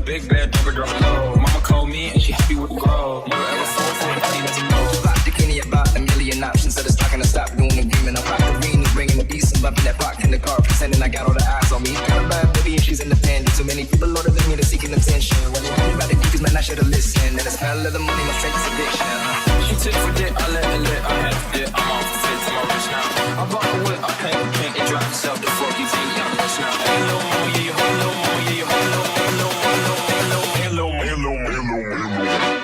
big bed, drop her drop low. Mama called me and she happy with the grow. Never ever sold for it, he doesn't know. Pop the Kenny about a million options, so it's not gonna stop doing the agreement. I'm rockin' bringing the beast, I'm bumping that rock in the car, pretending I got all the eyes on me. Got a bad baby and she's independent. Too many people older than me that's seeking attention. When they tell me about the deepest, man, I should've listened. And the smell of the money, my strength is addiction. She took for dick, I let her lit, I had to dip. I'm off the fence, I'm rich now. I bought a whip, I can't repent, it dropped itself, the fuck you think I'm rich now. Hey, little mama, yeah, you hold little mama, yeah, you hold little mama, little mama, little mama, little mama, little mama.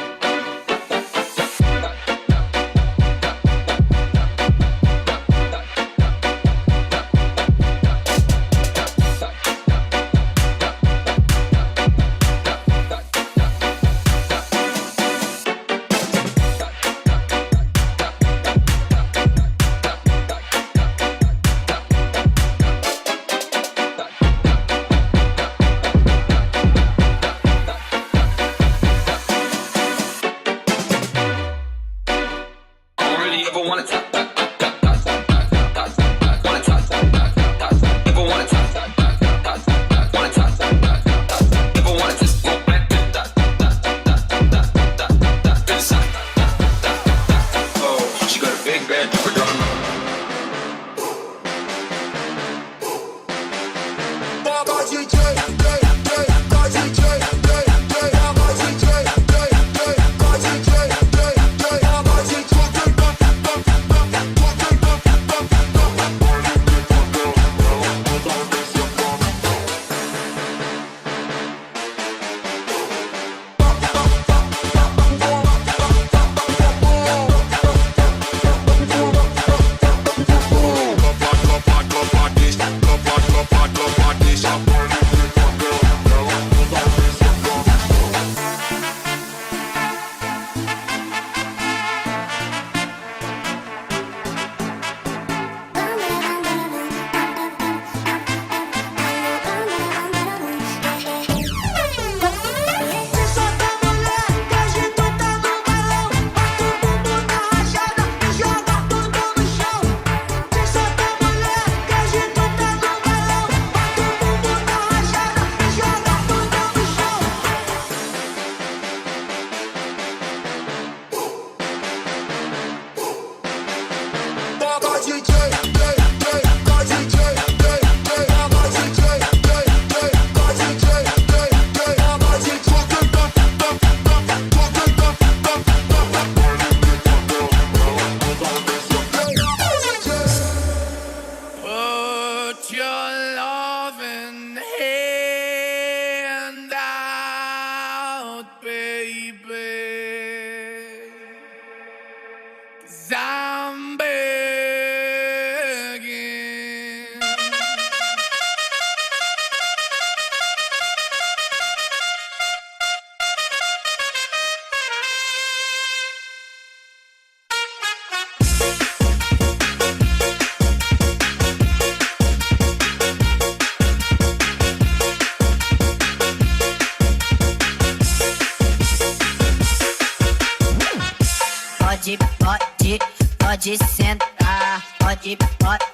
Pode sentar, pode sentar,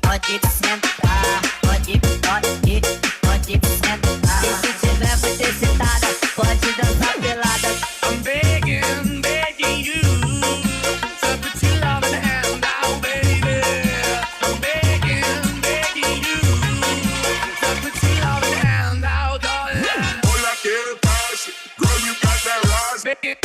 pode sentar. E se tiver muito excitada, pode dançar pelada. I'm begging you to put your love in the hand now, baby. I'm begging you to put your love in the hand now, darling. Hola, quiero paz, girl, you got that rise. Begging.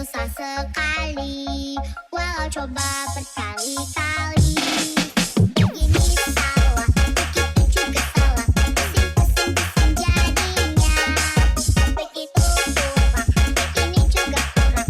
susah sekali, walau coba berkali-kali. Begini salah, begitu juga salah, pusing-pusing jadinya. Begitu kurang, begini juga kurang,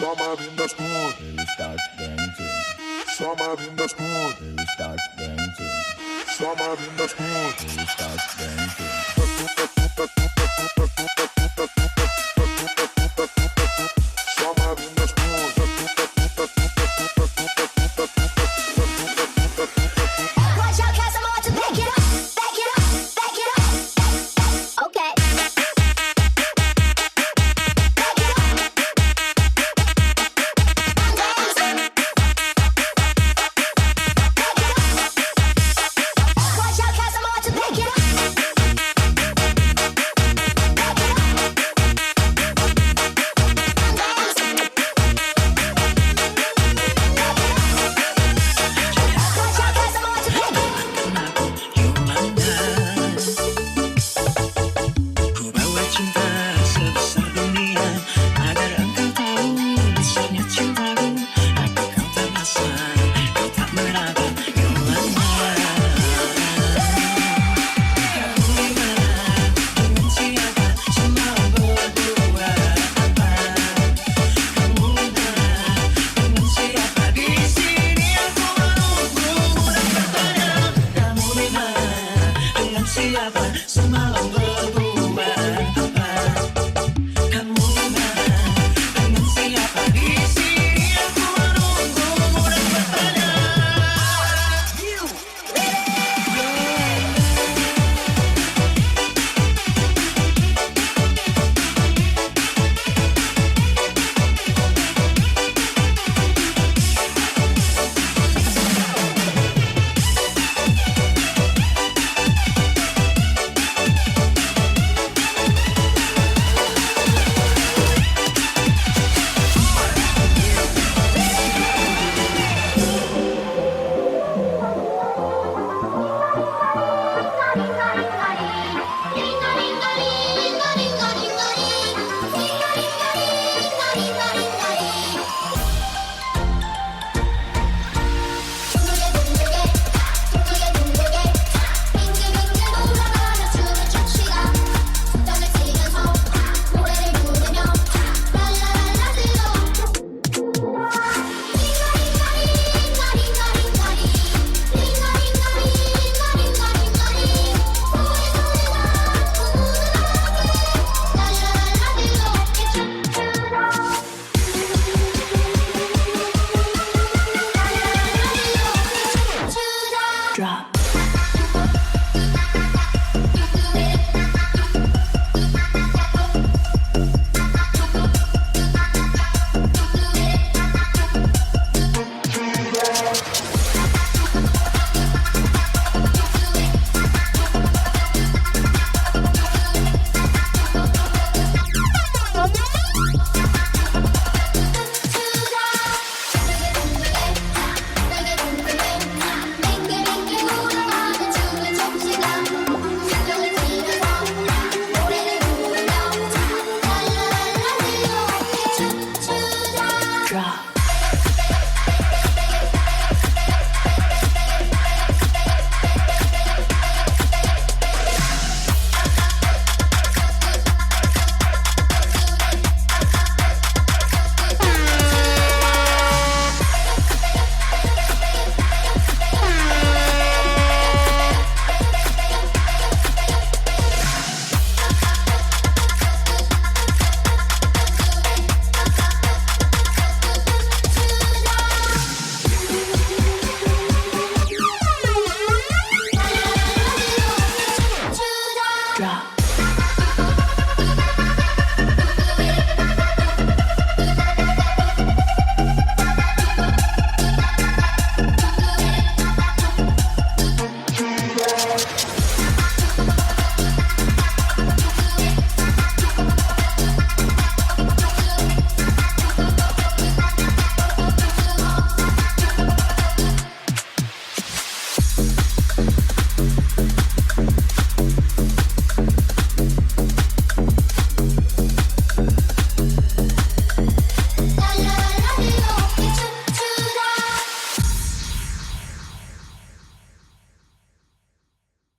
Só Marina Smooth. We start dancing. Só Marina Smooth. We start dancing. Só Marina Smooth. We start dancing.